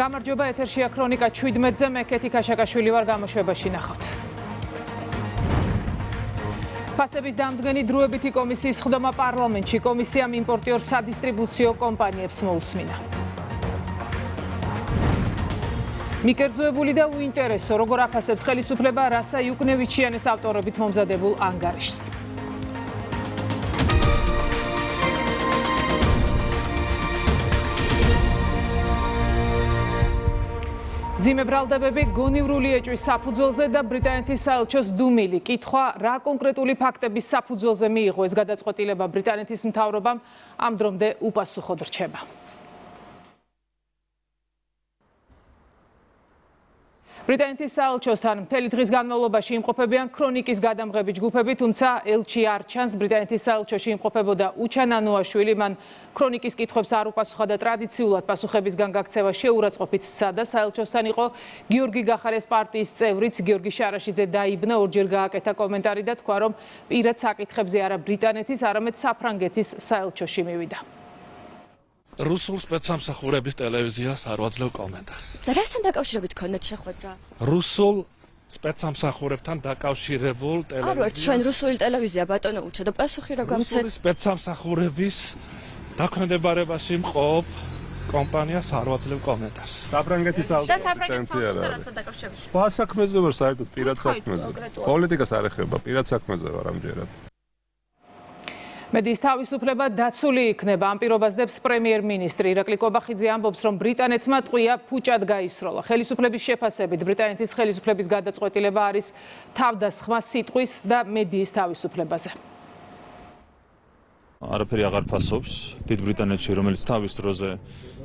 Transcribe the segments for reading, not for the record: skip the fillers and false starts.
გამარჯობა, ეთერშია ქრონიკა 17-ზე, მე კეთი ქაშაკაშვილი ვარ, გამოშვებაში ნახავთ. ფასების დამდგენი დროებითი კომისიის ხდომა პარლამენტში, კომისიამ იმპორტიორ სადისტრიბუციო კომპანიებს მოусმინა. მიკერძოებული და უინტერესო, როგორ აფასებს ხელისუფლება რასა იუკნევიჩიანეს ავტორობით მომზადებულ ანგარიშს. ძიმე ბრალდებები გონივრული ეჭვის საფუძველზე და ბრიტანეთის საელჩოს დუმილი კითხვა რა კონკრეტული ფაქტების საფუძველზე მიიღო ეს გადაწყვეტილება ბრიტანეთის მთავრობამ ამ დრომდე უპასუხოდ რჩება. ბრიტანეთის საელჩოსთან მთელი დღის განმავლობაში იმყოფებიან ქრონიკის გადამღები ჯგუფები, თუმცა ელჩი არ ჩანს. ბრიტანეთის საელჩოში იმყოფებოდა უჩან ანუაშვილი, მან ქრონიკის კითხვებს არ უპასუხა და ტრადიციულად პასუხებისგან გაქცევა შეურაცხყოფით სცადა. საელჩოსთან იყო გიორგი გახარეს პარტიის წევრიც, გიორგი შარაშიძე დაიბნა, ორჯერ გააკეთა კომენტარი და თქვა, რომ პირად საკითხებზე არა ბრიტანეთის, არამედ საფრანგეთის საელჩოში მივიდა. რუსულ სპეცსამსახურების ტელევიზიას არ ვაძლევ კომენტარს. და რასთან დაკავშირებით ქონდათ შეხვედრა? რუსულ სპეცსამსახურებთან დაკავშირებულ ტელევიზიას. არა, ჩვენ რუსული ტელევიზია ბატონო უჩა და პასუხი რა გამცეთ? რუსული სპეცსამსახურების დაქვემდებარებაში მყოფ კომპანიას არ ვაძლევ კომენტარს. საფრანგეთის და საფრანგეთის საელჩოსთან რასთან დაკავშირებით? სხვა საქმეზე ვარ, საერთოდ პირად საქმეზე. პოლიტიკას არ ეხება, პირად საქმეზე ვარ ამჯერად. მედიის თავისუფლება დაცული იქნება. ამ პირობას დებს პრემიერ-მინისტრი ირაკლი კობახიძე ამბობს, რომ ბრიტანეთმა ტყვია ფუჭად გაისროლა. ხელისუფლების შეფასებით ბრიტანეთის ხელისუფლების გადაწყვეტილება არის თავდასხმა სიტყვის და მედიის თავისუფლებაზე. არაფერი აღარ ფასობს დიდ ბრიტანეთში, რომელიც თავის დროზე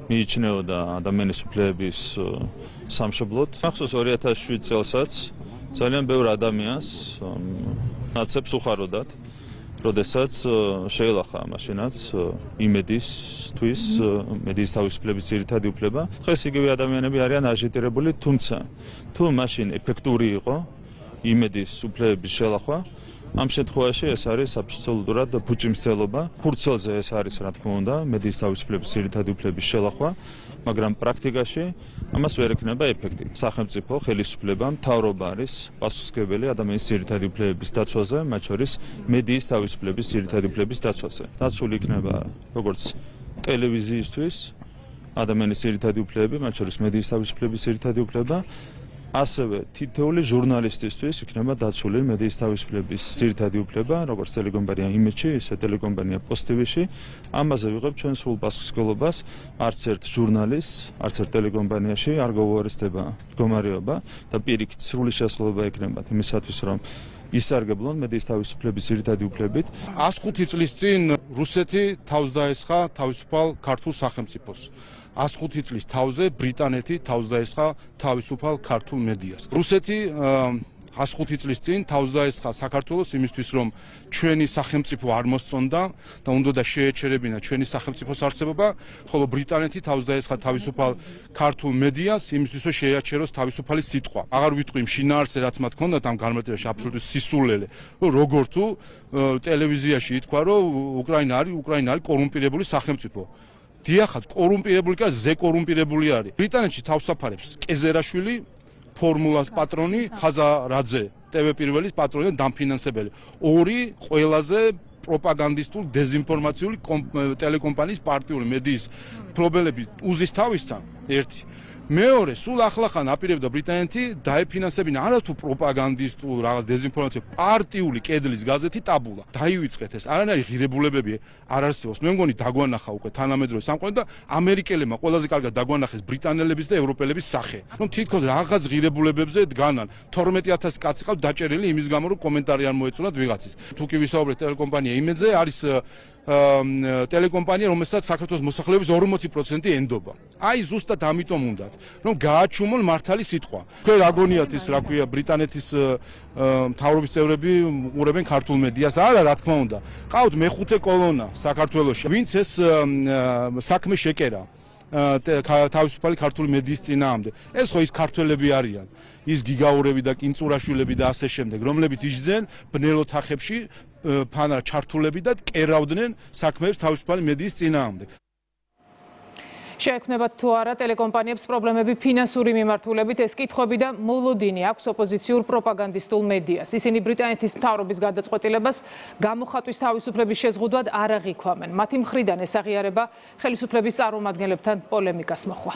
მიიჩნეოდა ადამიანის უფლებების სამშობლოდ. ახსოვს 2007 წელსაც ძალიან ბევრ ადამიანს ნაცებს უხაროდათ. როდესაც შეელახა მაშინაც იმედისთვის, მედიის თავისუფლების ძირითადი უფლება. დღეს იგივე ადამიანები არიან აჟიტირებული, თუმცა თუ მაშინ ეფექტური იყო იმედის უფლებების შელახვა, ამ შემთხვევაში ეს არის აბსოლუტურად ფუჭიმცელობა. ფურცელზე ეს არის, რა თქმა უნდა, მედიის თავისუფლების ძირითადი უფლების შელახვა, მაგრამ პრაქტიკაში ამას ვერ ექნება ეფექტი. სახელმწიფო ხელისუფლება, მთავრობა არის პასუხისმგებელი ადამიანის ძირითადი უფლებების დაცვაზე, მათ შორის მედიის თავისუფლების ძირითადი უფლების დაცვაზე. დაცული იქნება როგორც ტელევიზიისთვის ადამიანის ძირითადი უფლებები, მათ შორის მედიის თავისუფლების ძირითადი უფლება, ასევე თითოეული ჟურნალისტისთვის იქნება დაცული მედიის თავისუფლების ძირითადი უფლება, როგორც ტელეკომპანია იმედში, ისე ტელეკომპანია პოსტივიში. ამაზე ვიღებ ჩვენ სრულ პასუხისმგებლობას. არც ერთ ჟურნალისტს, არც ერთ ტელეკომპანიაში არ გაუარესდება მდგომარეობა და პირიქით სრული შესაძლებლობა ექნებათ იმისათვის, რომ ისარგებლონ მედიის თავისუფლების ძირითადი უფლებით. 105 წლის წინ რუსეთი თავს დაესხა თავისუფალ ქართულ სახელმწიფოს. 105 წლის თავზე ბრიტანეთი თავს დაესხა თავისუფალ ქართულ მედიას. რუსეთი 105 წლის წინ თავს დაესხა საქართველოს იმისთვის, რომ ჩვენი სახელმწიფო არ მოსწონდა და უნდა შეეჩერებინა ჩვენი სახელმწიფოს არსებობა, ხოლო ბრიტანეთი თავს დაესხა თავისუფალ ქართულ მედიას იმისთვის, რომ შეაჩეროს თავისუფალი სიტყვა. აღარ ვიტყვი იმ შინაარსზე, რაც მათ ჰქონდათ ამ განმარტებაში, აბსოლუტური სისულელე. როგორ თუ ტელევიზიაში ითქვა, რომ უკრაინა არის კორუმპირებული სახელმწიფო. დიახაც, კორუმპირებული კი არა, ზეკორუმპირებული არის. ბრიტანეთში თავსაფარებს კეზერაშვილი, ფორმულას პატრონი, ხაზარაძე, TV პირველის პატრონი და დამფინანსებელი. ორი ყველაზე პროპაგანდისტულ დეზინფორმაციული ტელეკომპანიის პარტიული მედიის მფლობელები უზის თავისთან ერთი. მეორე, სულ ახლახან აპირებდა ბრიტანეთი დაეფინანსებინა არათუ პროპაგანდისტულ რაღაც დეზინფორმაციულ პარტიული კედლის გაზეთი ტაბულა. დაივიწყეთ ეს. არანაირი ღირებულებები არ არსებობს. მე მგონი დაგვანახა უკვე თანამედროვე სამყარო და ამერიკელებმა ყველაზე კარგად დაგვანახეს ბრიტანელების და ევროპელების სახე. რომ თითქოს რაღაც ღირებულებებზე დგანან. 12000 კაცი ყავთ დაჭერილი იმის გამო, რომ კომენტარი არ მოეწონათ ვიღაცის. თუ კი ვისაუბრეთ ტელეკომპანია იმედზე, არის ტელეკომპანია, რომელსაც საქართველოს მოსახლეობის 40% ენდობა. აი ზუსტად ამიტომ უნდათ, რომ გააჩუმონ მართალი სიტყვა. თქვენ რა გონიათ ის, რა ქვია, ბრიტანეთის მთავრობის წევრები უყურებენ ქართულ მედიას? არა, რა თქმა უნდა. ყავთ მეხუთე კოლონა საქართველოში. ვინც ეს საქმე შეკერა თავისუფალი ქართული მედიის წინააღმდეგ. ეს ხო ის ქართველები არიან. ის გიგაურები და კინწურაშვილები და ასე შემდეგ, რომლებიც იჯდნენ ბნელ ოთახებში ფანარ ჩართულები და კერავდნენ საქმეებს თავისუფალი მედიის წინააღმდეგ. შეექმნებათ თუ არა ტელეკომპანიებს პრობლემები ფინანსური მიმართულებით, ეს კითხვები და მოლოდინი აქვს ოპოზიციურ პროპაგანდისტულ მედიას. ისინი ბრიტანეთის მთავრობის გადაწყვეტილებას გამოხატვის თავისუფლების შეზღუდვად არ აღიქვამენ. მათი მხრიდან ეს აღიარება ხელისუფლების წარმომადგენლებთან პოლემიკას მოჰყვა.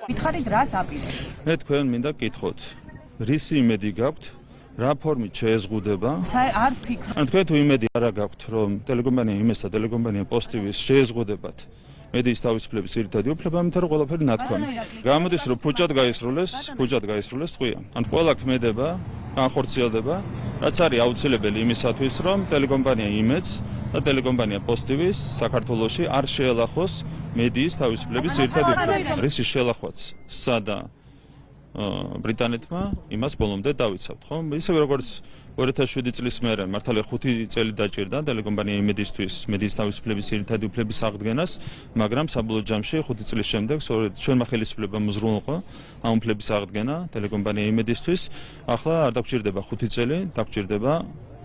გითხარით რას აპირებთ? მე თქვენ მინდა გკითხოთ, რისი იმედი გაქვთ, რა ფორმით შეეზღუდება? არ ფიქრობ. ან თქვენ თუ იმედი არ გაქვთ, რომ ტელეკომპანია იმესა ტელეკომპანია პოსტივის შეეზღუდებათ მედიის თავისუფლების ძირითადი უფლება, ამიტომ ყველაფერი ნათქვამი. გამოდის რომ ფუჭად გაისრულეს ტყვია. ან ყველა ქმედება, განხორციელდება, რაც არის აუცილებელი იმისათვის, რომ ტელეკომპანია იმედს და ტელეკომპანია პოსტივის საქართველოში არ შეელახოს მედიის თავისუფლების ძირითადი უფლება. რისი შელახვაც სცადა ბრიტანეთმა იმას ბოლომდე დავიცავთ, ხო? ისევე როგორც 2007 წლის მერე მართალია 5 წელი დაჭირდა ტელეკომპანია იმედისთვის მედიის თავისუფლების ძირითადი უფლების აღდგენას, მაგრამ საბოლოო ჯამში 5 წლის შემდეგ ჩვენმა ხელისუფლებამ უზრუნველყო ამ უფლების აღდგენა ტელეკომპანია იმედისთვის. ახლა არ დაგჭირდება 5 წელი, დაგჭირდება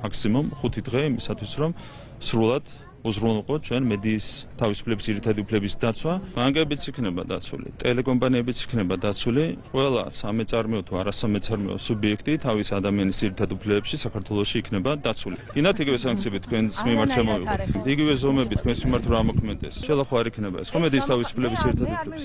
მაქსიმუმ 5 დღე იმისათვის, რომ სრულად უზრუნველყოთ ჩვენ მედიის თავისუფლების ძირითადი უფლების დაცვა. ბანკებიც იქნება დაცული, ტელეკომპანიებიც იქნება დაცული, ყველა სამეწარმეო თუ არასამეწარმეო სუბიექტი თავის ადამიანის ძირითად უფლებებში საქართველოში იქნება დაცული. ინათ იგივე სანქციები თქვენს მიმართ შემოვიღოთ. იგივე ზომები თქვენს მიმართ რა მოქმედდეს. შელახვა არ იქნება ეს. ხო მედიის თავისუფლების ძირითადი უფლების.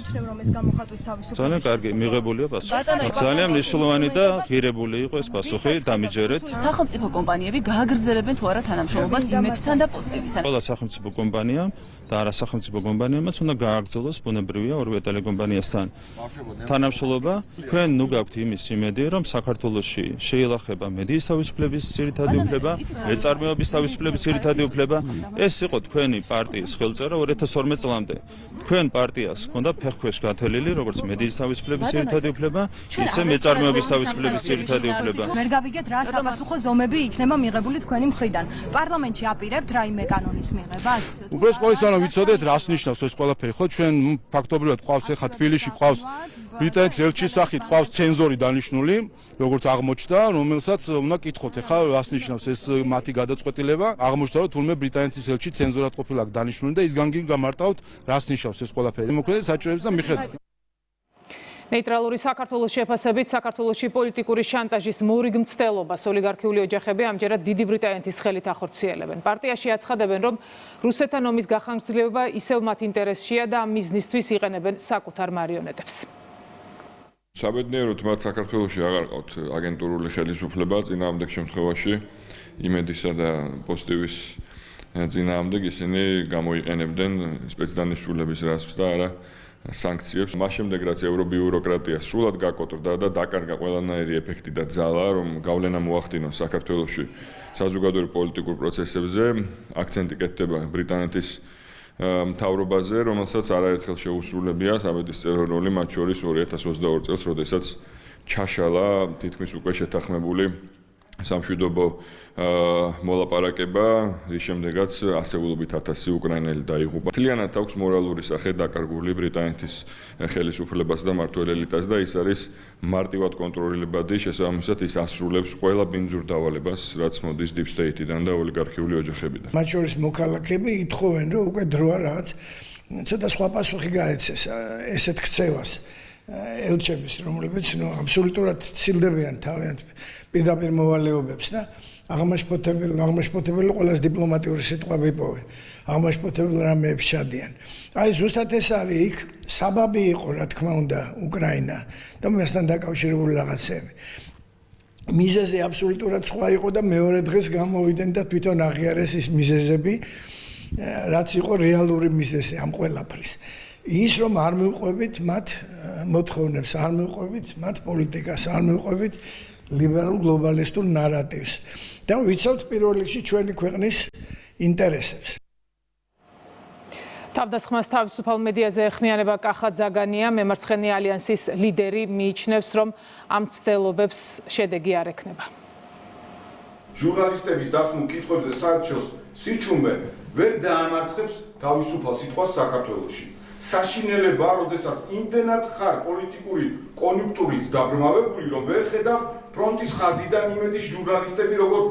ძალიან კარგი, მიღებულია პასუხი. ძალიან მნიშვნელოვანი და ღირებული იყო ეს პასუხი, დამიჯერეთ. სახელმწიფო კომპანიები გააგრძელებენ თუ არა თანამშრომლობას იმედთან და პოსტივისთან. სახელმწიფო კომპანია და არასახელმწიფო კომპანიებმაც უნდა გააგრძელოს ბუნებრივია ორივე ტელეკომპანიასთან თანამშრომლობა. თქვენ ნუ გაქვთ იმის იმედი, რომ საქართველოში შეილახება მედიის თავისუფლების ძირითადი უფლება, მეწარმეობის თავისუფლების ძირითადი უფლება. ეს იყო თქვენი პარტიის ხელწერა 2012 წლამდე. თქვენ პარტიას ჰქონდა ფეხქვეშ გათელილი, როგორც მედიის თავისუფლების ძირითადი უფლება, ისე მეწარმეობის თავისუფლების ძირითადი უფლება. ვერ გავიგეთ რა საპასუხო ზომები იქნება მიღებული თქვენი მხრიდან. პარლამენტში აპირებთ რაიმე კანონის მიღებას? უბრალოდ ყოველსა ვიცოდეთ რას ნიშნავს ეს ყველაფერი, ხო? ჩვენ ფაქტობრივად ყავს ახლა თბილისში ყავს ბრიტანეთის ელჩის სახით ყავს ცენზორი დანიშნული, როგორც აღმოჩნდა, რომელსაც უნდა კითხოთ ახლა რას ნიშნავს ეს მათი გადაწყვეტილება. აღმოჩნდა რომ თურმე ბრიტანეთის ელჩი ცენზორად ყოფილა დანიშნული და ის განგი გამარტავთ რას ნიშნავს ეს ყველაფერი. მოკლედ საჭიროებს და მიხედავთ. ნეიტრალური საქართველოს შეფასებით საქართველოში პოლიტიკური შანტაჟის მორიგ მცდელობას ოლიგარქიული ოჯახები ამჯერად დიდი ბრიტანეთის ხელით ახორციელებენ. პარტიაში აცხადებენ, რომ რუსეთთან ომის გახანგრძლივება ისევ მათ ინტერესშია და ამ მიზნისთვის იყენებენ საკუთარ მარიონეტებს. საბედნიეროდ მათ საქართველოში აღარ ყავთ აგენტურული ხელისუფლება წინააღმდეგ შემთხვევაში იმედისა და პოსტივის წინააღმდეგ ისინი გამოიყენებდნენ სპეცდანიშნულების რასps და არა სანქციებს. მას შემდეგ რაც ევრობიუროკრატია სრულად გაკოტრდა და დაკარგა ყველანაირი ეფექტი და ძალა, რომ გავლენა მოახდინოს საქართველოში საზოგადოებრივ პოლიტიკურ პროცესებზე, აქცენტი კეთდება ბრიტანეთის მთავრობაზე, რომელსაც არაერთხელ შეუსრულებია საბედისწერო როლი, მათ შორის 2022 წელს, როდესაც ჩაშალა თითქმის უკვე შეთანხმებული სამშვიდობო მოლაპარაკება, რის შემდეგაც ასეულობით 1000 უკრაინელი დაიღუპა. მთლიანად აქვს მორალური სახე დაკარგული ბრიტანეთის ხელისუფლებას და მმართველ ელიტას და ის არის მარტივად კონტროლებადი, შესაბამისად ის ასრულებს ყველა ბინძურ დავალებას, რაც მოდის deep state-დან და ოლიგარქიული ოჯახებიდან. მათ შორის მოქალაქეები ითხოვენ, რომ უკვე დროა რაღაც ცოტა სხვა პასუხი გაეცეს ესეთ ქცევას. ელჩების, რომლებიც აბსოლუტურად ცილდებიან თავიანთ პირდაპირ მოვალეობებს და აღმაშფოთებელი ყველას დიპლომატიური სიტყვები იპოვენ. აღმაშფოთებელ რამეებს ჩადიან. აი ზუსტად ეს არის იქ საბაბი იყო, რა თქმა უნდა, უკრაინა და მასთან დაკავშირებული რაღაცები. მიზეზი აბსოლუტურად სხვა იყო და მეორე დღეს გამოვიდნენ და თვითონ აღიარეს ის მიზეზები, რაც იყო რეალური მიზეზი ამ ყველაფრის. ის რომ არ მივყვებით მათ მოთხოვნებს, არ მივყვებით მათ პოლიტიკას, არ მივყვებით ლიბერალ გლობალისტურ ნარატივს და ვიცავთ პირველ რიგში ჩვენი ქვეყნის ინტერესებს. თავდასხმას თავისუფალ მედიაზე ეხმიანება კახა ძაგანია, მემარცხენე ალიანსის ლიდერი მიიჩნევს, რომ ამ ცდელობებს შედეგი არ ექნება. ჟურნალისტების დასმულ კითხვებზე საერთაშორისო სიჩუმე ვერ დაამარცხებს თავისუფალ სიტყვას საქართველოში. საშინელება, როდესაც იმდენად ხარ პოლიტიკური კონიუნქტურით დაბრმავებული, რომ ვერ ხედავ ფრონტის ხაზიდან იმედის ჟურნალისტები როგორ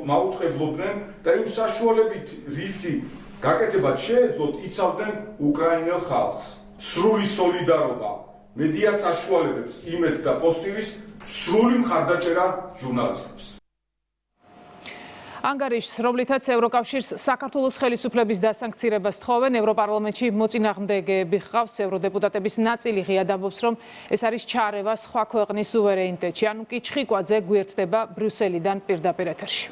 მაუწყებლობდნენ და იმ საშუალებით რისი გაკეთებად შეეძლოთ იცავდნენ უკრაინელ ხალხს. სრული სოლიდარობა მედია საშუალებებს იმედს და პოზიტივის სრული მხარდაჭერა ჟურნალისტებს. ანგარიშს, რომლითაც ევროკავშირს საქართველოს ხელისუფლების დასანქცირებას თხოვენ, ევროპარლამენტში მოწინააღმდეგეები ჰყავს. ევროდეპუტატების ნაწილი ღიად ამბობს, რომ ეს არის ჩარევა სხვა ქვეყნის სუვერენიტეტში. ანუკი ჩხიკვაძე გვერდდება ბრიუსელიდან პირდაპირ ეთერში.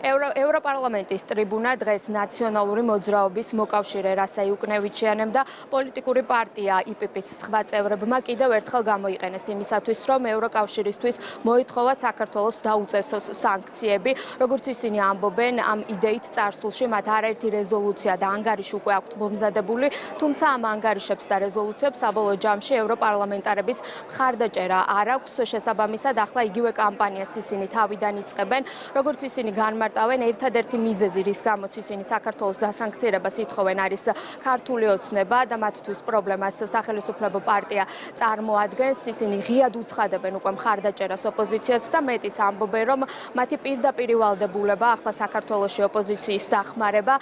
ევროპარლამენტის ტრიბუნა დღეს ნაციონალური მოძრაობის მოკავშირე რასა იუკნევიჩიანემ და პოლიტიკური პარტია IPP-ის სხვა წევრებმა კიდევ ერთხელ გამოიყენეს იმისათვის, რომ ევროკავშირისთვის მოითხოვათ საქართველოს დაუწესოს სანქციები. როგორც ისინი ამბობენ, ამ იდეით წარსულში მათ არაერთი რეზოლუცია და ანგარიში უკვე აქვთ მომზადებული, თუმცა ამ ანგარიშებს და რეზოლუციებს საბოლოო ჯამში ევროპარლამენტარების მხარდაჭერა არ აქვს. შესაბამისად, ახლა იგივე კამპანიას ისინი თავიდან იწყებენ. როგორც ისინი განმარტავენ, ერთადერთი მიზეზი, რის გამოც ისინი საქართველოს დასანქცირებას ითხოვენ, არის ქართული ოცნება და მათთვის პრობლემას სახელმწიფო პარტია წარმოადგენს. ისინი ღიად უცხადებენ უკვე მხარდაჭერას ოპოზიციას და მეტიც ამბობენ, რომ მათი პირდაპირ ვალდებულება ახლა საქართველოში ოპოზიციის დახმარება.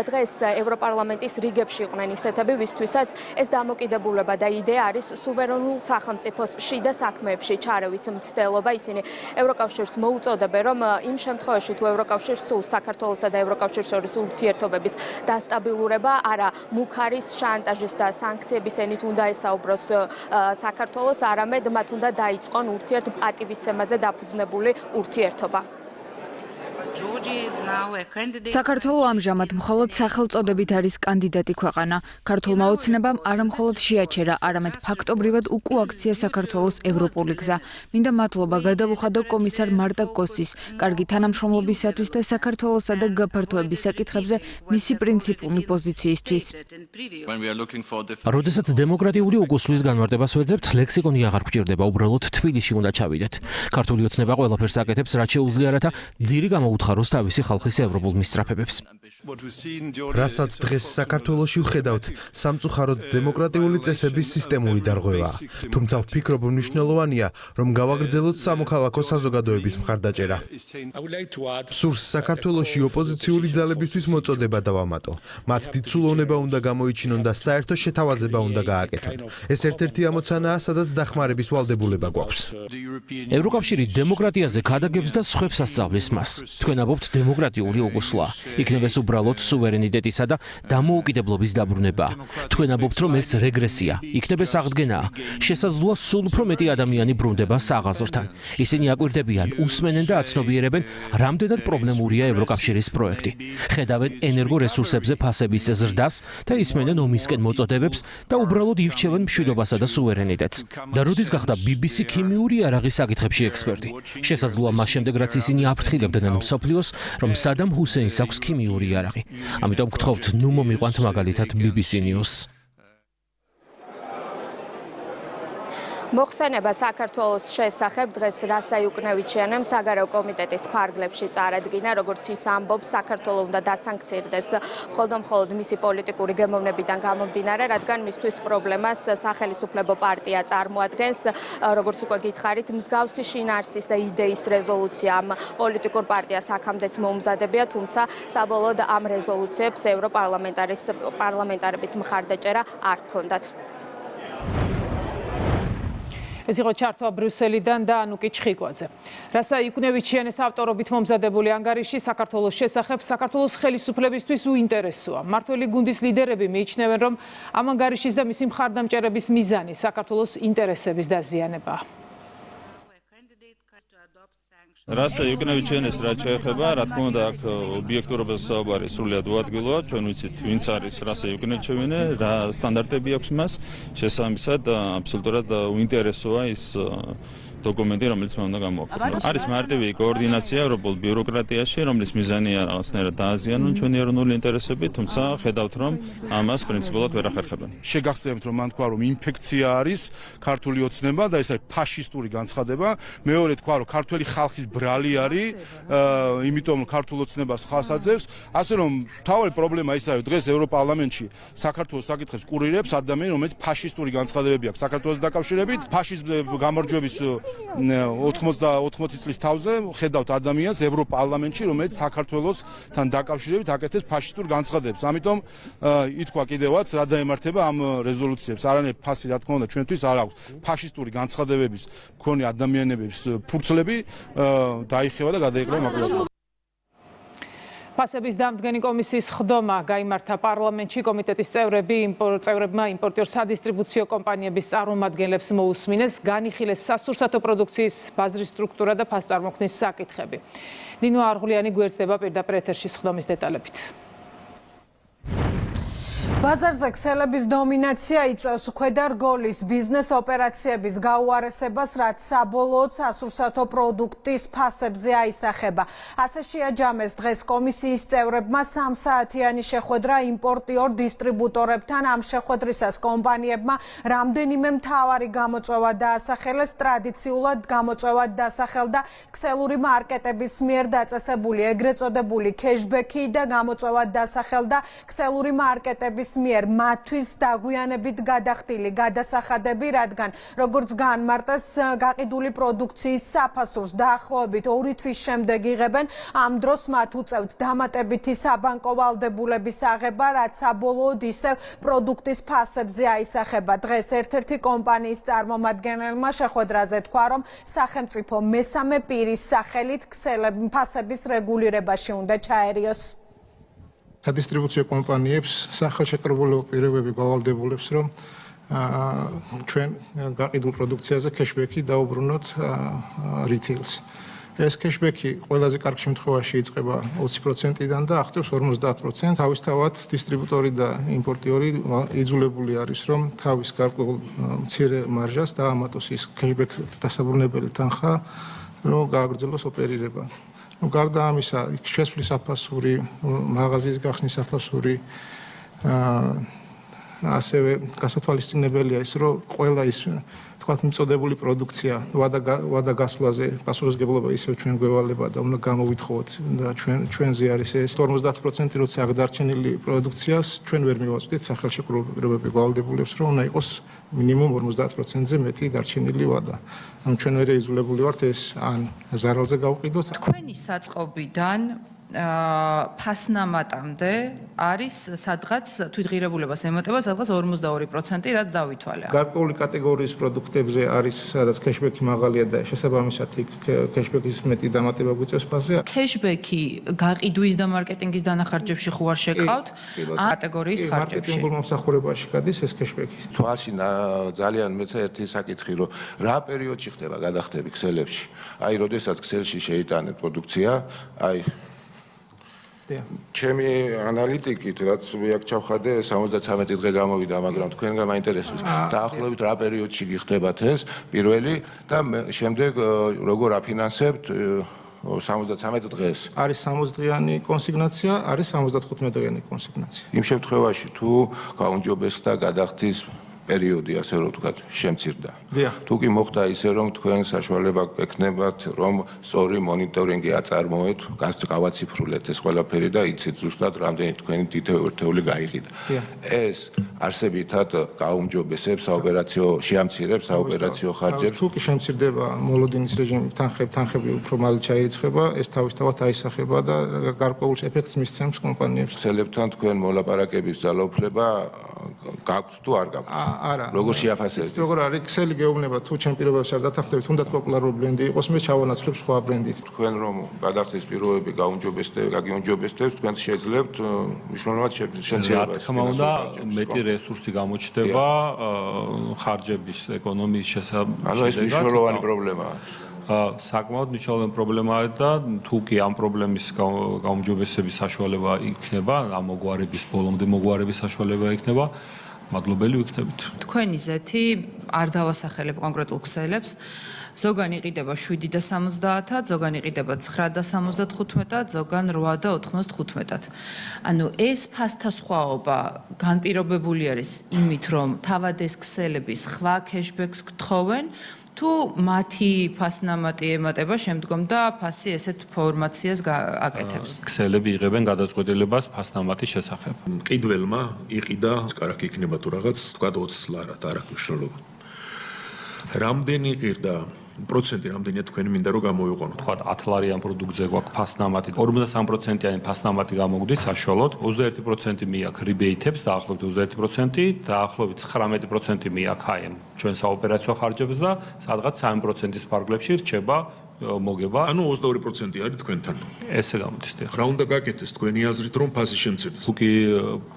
დღეს ევროპარლამენტის რიგებში იყვნენ ისეთები, ვისთვისაც ეს დამოკიდებულება და იდეა არის სუვერენულ სახელმწიფოს შიდა საქმეებში ჩარევის მცდელობა. ისინი ევროკავშირს მოუწოდებენ, რომ იმ შემთხვევაში თუ ევროკავშირს სულს საქართველოსა და ევროკავშირს შორის ურთიერთობების დასტაბილურება, არა მუქარის, შანტაჟის და სანქციების ენით უნდა ესაუბროს საქართველოს, არამედ მათ უნდა დაიწყონ ურთიერთპატივისცემაზე დაფუძნებული ურთიერთობა. საქართველო ამჟამად მხოლოდ სახელწოდებით არის კანდიდატი ქვეყანა. ქართულმა ოცნებამ არა მხოლოდ შეაჩერა, არამედ ფაქტობრივად უკუაქცია საქართველოს ევროპული გზა. მინდა მადლობა გადავუხადო კომისარ მარტა კოსის კარგი თანამშრომლობისათვის და საქართველოსა და გაფართოების საკითხებზე მისი პრინციპული პოზიციისთვის. როდესაც დემოკრატიული უკუსლის განმარტებას ვეძებთ, ლექსიკონი აღარ გვჭირდება, უბრალოდ თბილისში უნდა ჩავიდეთ. ქართული ოცნება ყველაფერს აკეთებს, რაც შეუძლია, რათა ძირი გამოუთხაროს თავისი ხალხის ევროპულ მისწრაფებებს. რასაც დღეს საქართველოში ვხედავთ, სამწუხაროდ დემოკრატიული წესების სისტემური დარღვევაა. თუმცა ვფიქრობ, მნიშვნელოვანია, რომ გავაგრძელოთ სამოქალაქო საზოგადოების მხარდაჭერა. სურს საქართველოში ოპოზიციური ძალებისთვის მოწოდება დავამატო. მათ დიდსულოვნება უნდა გამოიჩინონ და საერთო შეთავაზება უნდა გააკეთონ. ეს ერთ-ერთი ამოცანაა, სადაც დახმარების ვალდებულება გვაქვს. ევროკავშირი დემოკრატიაზე ქადაგებს და სხვებს ასწავლის მას. თქვენ ამბობთ დემოკრატიული უკუსლა. იქნებ ეს უბრალოდ სუვერენიტეტისა და დამოუკიდებლობის დაბრუნება. თქვენ ამბობთ, რომ ეს რეგრესია. იქნებ ეს აღდგენაა. შესაძლოა სულ უფრო მეტი ადამიანი ბრუნდება საღაზრთან. ისინი აკვირდებიან, უსმენენ და აცნობიერებენ, რამდენად პრობლემურია ევროკავშირის პროექტი. ხედავენ ენერგორესურსებზე ფასების ზრდას და ისმენენ ომისკენ მოწოდებებს და უბრალოდ ირჩევენ მშვიდობასა და სუვერენიტეტს. და როდის გახდა BBC ქიმიური იარაღის საკითხებში ექსპერტი? შესაძლოა მას შემდეგ, რაც ისინი აფრთხილებდნენ მსოფლიოს, რომ სადამ ჰუსეინს აქვს ქიმიური იარაღი. ამიტომ გთხოვთ, ნუ მომიყვანთ მაგალითად BBC News. მოხსენება საქართველოს შესახებ დღეს რასა იუკნევიჩიანემ საგარეო კომიტეტის ფარგლებში წარადგინა, როგორც ის ამბობს, საქართველოს უნდა დასანქცირდეს მხოლოდ მისი პოლიტიკური გემოვნებიდან გამომდინარე, რადგან მისთვის პრობლემას სახელმწიფო პარტია წარმოადგენს, როგორც უკვე გითხარით, მსგავსი შინაარსის და იდეის რეზოლუცია ამ პოლიტიკურ პარტიას აქამდეც მომზადებია, თუმცა საბოლოოდ ამ რეზოლუციებს ევროპარლამენტარების მხარდაჭერა არ ჰქონდათ. ეს იყო ჩართვა ბრიუსელიდან და ანუკი ჩხიკვაძე. რასა იუკნევიჩიანის ავტორობით მომზადებული ანგარიში საქართველოს შესახებ საქართველოს ხელისუფლებისთვის უინტერესოა. მმართველი გუნდის ლიდერები მიიჩნევენ, რომ ამ ანგარიშის და მისი მხარდამჭერების მიზანი საქართველოს ინტერესების დაზიანებაა. რასა იუკნევიჩიანის რაც შეეხება, რა თქმა უნდა, აქ ობიექტურობას საუბარი სრულიად უადგილოა. ჩვენ ვიცით, ვინც არის რასა იუკნევიჩიანი, რა სტანდარტები აქვს მას. შესაბამისად, აბსოლუტურად უინტერესოა ის დოკუმენტი, რომელიც მე უნდა გამოვაქვეყნო. არის მარტივი კოორდინაცია ევროპულ ბიუროკრატიაში, რომლის მიზანია რაღაცნაირად დააზიანონ ჩვენი ეროვნული ინტერესები, თუმცა ხედავთ, რომ ამას პრინციპულად ვერ ახერხებენ. შეგახსენებთ, რომ მან თქვა, რომ ინფექცია არის ქართული ოცნება და ეს არის ფაშისტური განცხადება. მეორე თქვა, რომ ქართული ხალხის ბრალი არის, იმიტომ ქართულ ოცნებას ხალხს აძლევს. ასე რომ თავი პრობლემა ის არის, დღეს ევროპარლამენტში საქართველოს საკითხებს კურირებს ადამიანი, რომელიც ფაშისტური განცხადებები აქვს საქართველოს დაკავშირებით, ფაშიზმის გამარჯვების 80 წლის თავზე ხედავთ ადამიანს ევროპარლამენტში, რომელიც საქართველოსთან დაკავშირებით აკეთებს ფაშისტურ განცხადებებს. ამიტომ ითქვა კიდევაც რა დაემართება ამ რეზოლუციებს. არანაირი ფასი რა თქმა უნდა ჩვენთვის არ აქვს. ფაშისტური განცხადებების მქონე ადამიანების ფურცლები დაიხევა და გადაიყრა მაკულატურაში. ფასების დამდგენი კომისიის ხდომა გაიმართა პარლამენტში. კომიტეტის წევრებმა იმპორტიორ სადისტრიბუციო კომპანიების წარმომადგენლებს მოусმინეს, განიხილეს სასურსათო პროდუქციის ბაზრის სტრუქტურა და ფასწარმოქმნის საკითხები. ნინო არღულიანი გვერდება პირდაპირ ეთერში ხდომის დეტალებით. ბაზარზე ქსელების დომინაცია იწვევს ქვედა რგოლის ბიზნეს ოპერაციების გაუარესებას, რაც საბოლოოდ სასურსათო პროდუქტის ფასებზე აისახება. ასე შეაჯამეს დღეს კომისიის წევრებმა 3 საათიანი შეხვედრა იმპორტიორ დისტრიბუტორებთან. ამ შეხვედრისას კომპანიებმა რამდენიმე მთავარი გამოწვევა დაასახელეს. ტრადიციულად გამოწვევად დასახელდა ქსელური მარკეტების მიერ დაწესებული ეგრეთ წოდებული ქეშბექი და გამოწვევად დასახელდა ქსელური მარკეტების მიერ მათთვის დაგვიანებით გადახდილი გადასახადები, რადგან როგორც განმარტეს გაყიდული პროდუქციის საფასურს დაახლოებით 2 თვის შემდეგ იღებენ. ამ დროს მათ უწევთ დამატებითი საბანკო ვალდებულების აღება, რაც საბოლოოდ ისევ პროდუქტის ფასებზე აისახება. დღეს ერთ-ერთი კომპანიის წარმომადგენელმა შეხვედრაზე თქვა, რომ სახელმწიფო მესამე პირის სახელით ფასების რეგულირებაში უნდა ჩაერიოს. სადისტრიბუციო კომპანიებს სახელშეკრებულო პირობები გავალდებულებს, რომ ჩვენ გაყიდულ პროდუქციაზე ქეშბექი დაუბრუნოთ რიტეილს. ეს ქეშბექი ყველაზე კარგ შემთხვევაში იწყება 20%-დან და აღწევს 50%. თავისთავად დისტრიბუტორი და იმპორტიორი იძულებული არის, რომ თავის გარკვეულ მცირე მარჟას დაამატოს ის ქეშბექს დასაბრუნებელი თანხა, რომ გააგრძელოს ოპერირება. გარდა ამისა, შესვლის საფასური, მაღაზიის გახსნის საფასური, ასევე გასათვალისწინებელია ის, რომ ყველა ის თქვათ მიწოდებული პროდუქცია ვადა გასვლაზე პასუხისმგებლობა ისევ ჩვენ გვევალება და უნდა გამოვითხოვოთ და ჩვენზე არის ეს 50% როცა აქ დარჩენილი პროდუქციას ჩვენ ვერ მივაწვდით სახელშეკრულებები გვალდებულებს, რომ უნდა იყოს მინიმუმ 50%-ზე მეტი დარჩენილი ვადა. ამ ჩვენ ვერ იძულებული ვართ ეს ან ზარალზე გავყიდოთ. თქვენი საწყობიდან ფასნამატამდე არის სადღაც თვითღირებულებას ემატება სადღაც 42%, რაც დავითვალე. გარკვეული კატეგორიის პროდუქტებზე არის სადაც ქეშბექი მაღალია და შესაბამისად იქ ქეშბექის მეტი დამატება გვიწევს ფასზე. ქეშბექი გაყიდვის და მარკეტინგის დანახარჯებში ხო არ შეკავთ კატეგორიის ხარჯებში? მარკეტინგურ მომსახურებაში გადის ეს ქეშბექი. თვალში ძალიან მეც ერთი საკითხი, რომ რა პერიოდში ხდება გადახდები ქსელებში. აი, როდესაც ქსელში შეიტანეთ პროდუქცია, აი ჩემი ანალიტიკით, რაც აქ ჩავხადე, 73 დღე გამოვიდა, მაგრამ თქვენგან მაინტერესებს დაახლოებით რა პერიოდში გიხდებათ ეს პირველი და შემდეგ როგორ აფინანსებთ 73 დღეს. არის 60 დღიანი კონსიგნაცია, არის 75 დღიანი კონსიგნაცია. იმ შემთხვევაში თუ გაუნჯობესდა გადახდის პერიოდი, ასე რომ ვთქვათ, შემცირდა. თუ კი მოხდა ისე, რომ თქვენ საშუალება გექნებათ, რომ სწორი მონიტორინგი აწარმოეთ, გავაციფრულეთ ეს ყველაფერი და იცით ზუსტად რამდენი თქვენი ერთეული გაიყიდა. ეს არსებითად გაუმჯობესებს საოპერაციო, შეამცირებს საოპერაციო ხარჯებს. თუ კი შემცირდება მოლოდინის რეჟიმი, თანხები უფრო მალე ჩაირიცხება, ეს თავისთავად აისახება და გარკვეულ ეფექტს მისცემს კომპანიებს. ქსელებთან თქვენ მოლაპარაკების ძალაუფლება გაქვთ თუ არ გაქვთ? არა. როგორ შეაფასებთ? როგორ არის ქსელი გეუბნება თუ ჩემ პირობებში არ დათანხმდებით, თუნდაც პოპულარული ბრენდი იყოს, მე ჩავანაცვლებ სხვა ბრენდით. თქვენ რომ გადახდის პირობები გაგიუნჯობესდეთ, თქვენ შეძლებთ მნიშვნელოვნად შეცვლილებას. რა თქმა უნდა, მეტი რესურსი გამოჩნდება ხარჯების ეკონომიის შესაბამისად. ანუ ეს მნიშვნელოვანი პრობლემაა. საკმაოდ მნიშვნელოვანი პრობლემაა და თუ კი ამ პრობლემის გაუმჯობესების საშუალება იქნება, ამ მოგვარების ბოლომდე მოგვარების საშუალება იქნება, მადლობელი ვიქნებით. თქვენი ზეთი არ დავასახელებ კონკრეტულ ქსელებს. ზოგან იყიდება 7 და 70-ად, ზოგან იყიდება 9 და 75-ად, ზოგან 8 და 95-ად. ანუ ეს ფასთა სხვაობა განპირობებული არის იმით, რომ თავად ეს ქსელები სხვა ქეშბექს გთხოვენ, თუ მათი ფასნამატი ემატება შემდგომ და ფასი ესეთ ფორმაციას აკეთებს. ქსელები იღებენ გადაწყვეტილებას ფასნამატის შესახებ. მყიდველმა იყიდა, კარგ იქნება თუ რაღაც, თქვა 20 ლარად, არ აქვს მნიშვნელობა. რამდენი ღირდა პროცენტი რამდენია თქვენი მინდა რომ გამოვიყენოთ? თქვა 10 ლარიან პროდუქტზე გვაქვს ფასნამატი 53%-იანი ფასნამატი გამოგვდის საშუალოდ 21% მიაქვს რიბეითებს დაახლოებით 21% დაახლოებით 19% მიაქვს აი ჩვენ საოპერაციო ხარჯებს და სადღაც 3%-ის ფარგლებში რჩება მოგება. ანუ 22% არის თქვენთან. ესე გამოდის. რა უნდა გაკეთდეს თქვენი აზრით რომ ფასი შემცირდეს? თუკი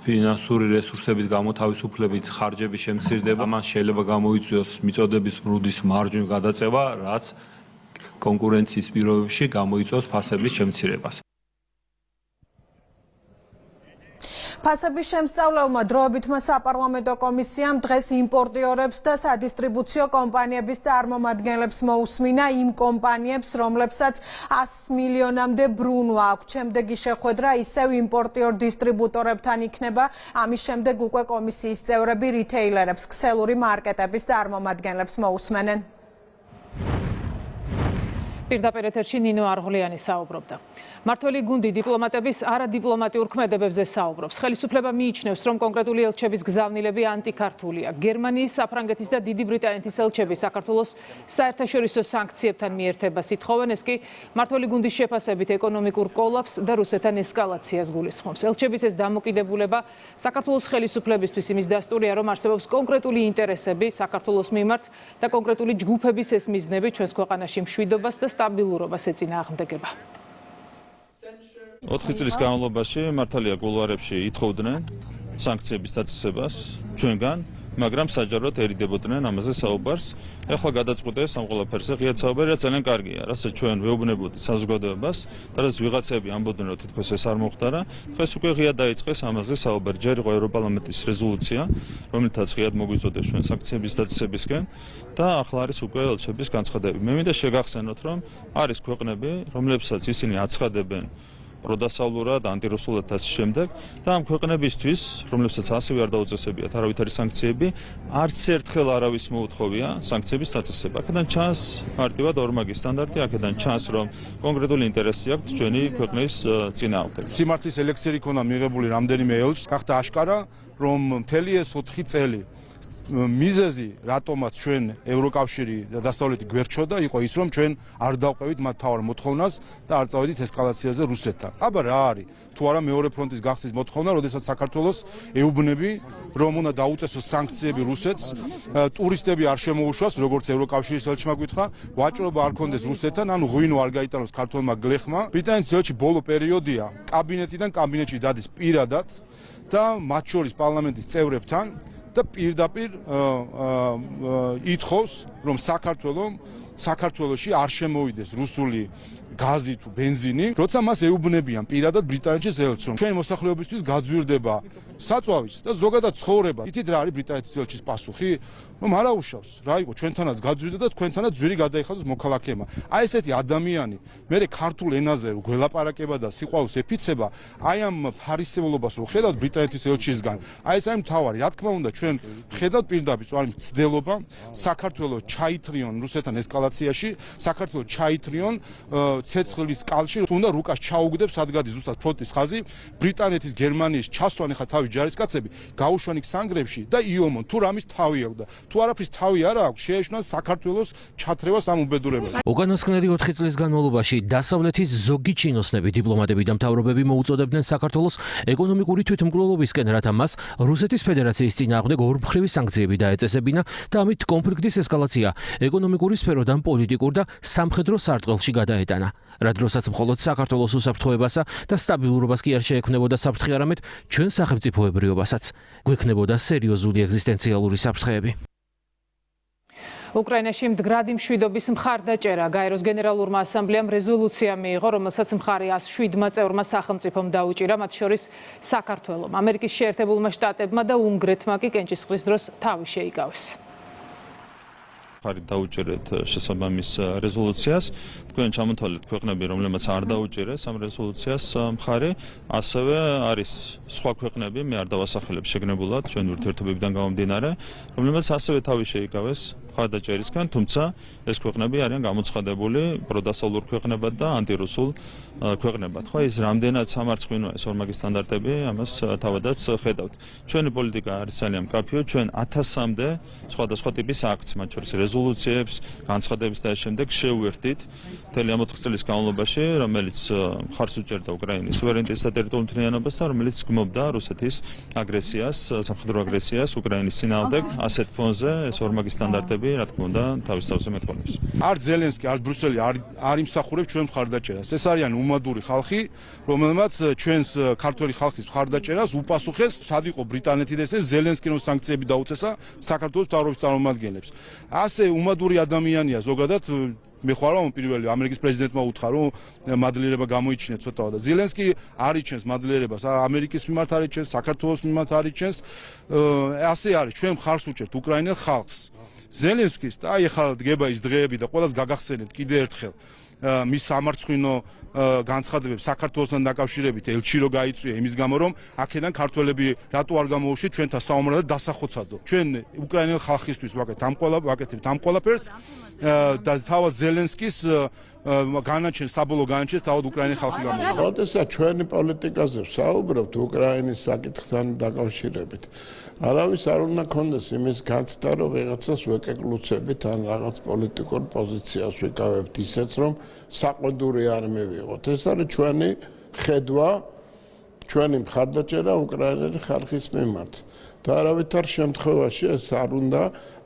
ფინანსური რესურსების გამო თავისუფლებით ხარჯები შემცირდება, მან შეიძლება გამოიწვიოს მიწოდების მრუდის მარჯვნივ გადაწევა, რაც კონკურენციის პირობებში გამოიწვევს ფასების შემცირებას. ფასების შემსწავლელმა დროებითმა საპარლამენტო კომისიამ დღეს იმპორტიორებს და სადისტრიბუციო კომპანიების წარმომადგენლებს მოусმინა იმ კომპანიებს, რომლებსაც 100 მილიონამდე ბრუნვა აქვს. შემდეგი შეხვედრა ისევ იმპორტიორ დისტრიბუტორებთან იქნება. ამის შემდეგ უკვე კომისიის წევრები რიტეილერებს, ქსელური მარკეტების წარმომადგენლებს მოусმენენ. პირდაპირ ეთერში ნინო არღლიანი საუბრობდა. მართველი გუნდი დიპლომატების არადიპლომატიურ ქმედებებზე საუბრობს. ხელისუფლება მიიჩნევს, რომ კონკრეტული ელჩების გზავნილები ანტიქართულია. გერმანიის, საფრანგეთის და დიდი ბრიტანეთის ელჩები საქართველოს საერთაშორისო სანქციებთან მიერთებას ითხოვენ. ეს კი მართველი გუნდის შეფასებით ეკონომიკურ კოლაფსს და რუსეთთან ესკალაციას გულისხმობს. ელჩების ეს დამოკიდებულება საქართველოს ხელისუფლებისთვის იმის დასტურია, რომ არსებობს კონკრეტული ინტერესები საქართველოს მიმართ და კონკრეტული ჯგუფების ეს მიზნები ჩვენს ქვეყანაში მშვიდობას და სტაბილურობას ეწინააღმდეგება. 4 წლის განმავლობაში მართალია კულუარებში ითხოვდნენ სანქციების დაწესებას ჩვენგან, მაგრამ საჯაროდ ერიდებოდნენ ამაზე საუბარს. ეხლა გადაწყვეტეს ამ ყველაფერზე ღიად საუბარი, რაც ძალიან კარგია, რასაც ჩვენ ვეუბნებოდით საზოგადოებას და რაც ვიღაცები ამბობდნენ, რომ თითქოს ეს არ მოხდარა. დღეს უკვე ღიად დაიწყეს ამაზე საუბარი. ჯერ იყო ევროპარლამენტის რეზოლუცია, რომელთაც ღიად მოგვიწოდეს ჩვენ სანქციების დაწესებისკენ და ახლა არის უკვე ელჩების განცხადები. მე მინდა შეგახსენოთ, რომ არის ქვეყნები, რომლებსაც ისინი აცხადებენ პროდასავლურად, ანტირუსულად და შემდეგ და ამ ქვეყნებისთვის, რომლებსაც ასევე არ დაუწესებიათ არავითარი სანქციები, არც ერთხელ არავის მოუთხოვია სანქციების დაწესება. აქედან ჩანს მარტივად ორმაგი სტანდარტი, აქედან ჩანს, რომ კონკრეტული ინტერესი აქვს ჩვენი ქვეყნის წინააღმდეგ. სიმართლის ელექსირი ქონა მიღებული რამდენიმე ელჩს, გახდა აშკარა, რომ მთელი ეს 4 წელი მიზეზი, რატომაც ჩვენ ევროკავშირი და დასავლეთი გვერდჩოდა, იყო ის, რომ ჩვენ არ დავყევით მათ თავარ მოთხოვნას და არ წავედით ესკალაციაზე რუსეთთან. აბა რა არის? თუ არა მეორე ფრონტის გახსნის მოთხოვნა, როდესაც საქართველოს ეუბნები, რომ უნდა დაუწესოს სანქციები რუსეთს, ტურისტები არ შემოუშვას, როგორც ევროკავშირის ელჩმა გითხრა, ვაჭრობა არ კონდეს რუსეთთან, ანუ ღვინო არ გაიტანოს ქართველმა გლეხმა. ბრიტანეთის ელჩი ბოლო პერიოდია კაბინეტიდან კაბინეტში დადის პირადად და მათ შორის პარლამენტის წევრებთან და პირდაპირ ითხოვს, რომ საქართველოში არ შემოვიდეს რუსული გაზი თუ ბენზინი, როცა მას ეუბნებიან პირადად ბრიტანეთის ელჩს, რომ ჩვენი მოსახლეობისთვის გაძვირდება საწვავის და ზოგადად ცხოვრება. იცით რა არის ბრიტანეთის ელჩის პასუხი? რომ არა უშავს. რა იყო ჩვენთანაც გაძვირდა და თქვენთანაც ძვირი გადაიხადოს მოქალაქეებმა. აი ესეთი ადამიანი, მე ქართულ ენაზე გველაპარაკება და სიყვარულს ეფიცება, აი ამ ფარისევლობას რო ხედავთ ბრიტანეთის ელჩისგან. აი ეს არის მთავარი. რა თქმა უნდა, ჩვენ ხედავთ პირდაპირ არის მცდელობა საქართველოს ჩაითრიონ რუსეთთან ესკალაციაში, საქართველოს ჩაითრიონ ცეცხლის კალში, თუნდა რუკას ჩაუგდებს, სადგადის ზუსტად ფრონტის ხაზი, ბრიტანეთის, გერმანიის ჩასვან ხა თავის ჯარისკაცები, გაუშვან იქ სანგრებში და იომონ თუ რამის თავი აქვს და თუ არაფრის თავი არ აქვს, შეეშნან საქართველოს ჩათრევას ამ უბედურებაში. უკანასკნელი 4 წლის განმავლობაში დასავლეთის ზოგი ჩინოსნები, დიპლომატები და მთავრობები მოუწოდებდნენ საქართველოს ეკონომიკური თვითმკვლელობისკენ, რათა მას რუსეთის ფედერაციის წინააღმდეგ ორმხრივი სანქციები დაეწესებინა და ამით კონფლიქტის ესკალაცია ეკონომიკური სფეროდან პოლიტიკურ და სამხედრო სარტყელში გადაეტანა. რა დროსაც მხოლოდ საქართველოს უსაფრთხოებასა და სტაბილურობას კი არ შეექმნებოდა საფრთხე, არამედ ჩვენ სახელმწიფოებრიობასაც გვექნებოდა სერიოზული ეგზისტენციალური საფრთხეები. უკრაინაში მდგრადი მშვიდობის მხარდაჭერა გაეროს გენერალურმა ასამბლეამ რეზოლუცია მიიღო, რომელსაც მხარი 107 წევრმა სახელმწიფომ დაუჭირა, მათ შორის საქართველომ, ამერიკის შეერთებულმა შტატებმა და უნგრეთმა კი კენჭისყრის დროს თავი შეიკავეს. მხარი დაუჭერეთ შესაბამის რეზოლუციას. თქვენ ჩამოთვალეთ ქვეყნები, რომლებმაც არ დაუჭერეს ამ რეზოლუციას მხარი, ასევე არის სხვა ქვეყნები, მე არ დავასახელებ შეგნებულად ჩვენ ურთიერთობებიდან გამომდინარე, რომლებმაც ასევე თავი შეიკავეს მხარდაჭერისგან, თუმცა ეს ქვეყნები არიან გამოცხადებული პროდასავლურ ქვეყნებად და ანტირუსულ ქვეყნებად. ხო, ის რამდენად სამარცხვინოა ეს ორმაგი სტანდარტები, ამას თავადაც ხედავთ. ჩვენი პოლიტიკა არის ძალიან მკაფიო, ჩვენ 1000-მდე სხვადასხვა ტიპის აქტს, მათ შორის რეზოლუციებს, განცხადებს და ამ შემდეგ შევუერთდით მთელი ამ 4 წლის განმავლობაში, რომელიც მხარს უჭერდა უკრაინის სუვერენიტეტს და ტერიტორიულ მთლიანობას და რომელიც გმობდა რუსეთის აგრესიას, სამხედრო აგრესიას უკრაინის წინააღმდეგ. ასეთ ფონზე ეს ორმაგი სტანდარტები, რა თქმა უნდა, თავისთავად მეტყველებს. არ ზელენსკი, არ ბრუსელი არ იმსახურებს ჩვენ მხარდაჭერას. ეს არიან უმადური ხალხი, რომელმაც ჩვენს ქართველი ხალხის მხარდაჭერას უპასუხეს, სად იყო ბრიტანეთი და ეს ზელენსკი რომ სანქციები დაუწესა საქართველოს მთავრობის წარმომადგენლებს. ასე უმადური ადამიანია ზოგადად მე ხარ რომ პირველი ამერიკის პრეზიდენტმა უთხრა რომ მადლიერება გამოიჩინეთ ცოტავა და ზელენსკი არიჩენს მადლიერებას ამერიკის მიმართ არიჩენს საქართველოს მიმართ არიჩენს ასე არის ჩვენ მხარს უჭერთ უკრაინელ ხალხს ზელენსკის და აი ახლა დგება ის დღეები და ყველას გაგახსენებთ კიდე ერთხელ მის სამარცხვინო განცხადებებს საქართველოსთან დაკავშირებით ელჩი რო გაიწვია იმის გამო რომ აქედან ქართველები რატო არ გამოუშვით ჩვენთან საომრად და დასახოცადო ჩვენ უკრაინელ ხალხისთვის ვაკეთებთ ამ ყველაფერს და თავად ზელენსკის განაჩენს საბოლოო განაჩენს თავად უკრაინის ხალხი გამოდის. როდესაც ჩვენი პოლიტიკაზე ვსაუბრობთ უკრაინის საკითხთან დაკავშირებით არავის არ უნდა კონდეს იმის განცდა რომ ვიღაცას ვეკეკლუცებით ან რაღაც პოლიტიკურ პოზიციას ვიკავებთ ისეც რომ საყვედური არ მივიღოთ. ეს არის ჩვენი ხედვა, ჩვენი მხარდაჭერა უკრაინელი ხალხის მიმართ. და არავითარ შემთხვევაში ეს არ უნდა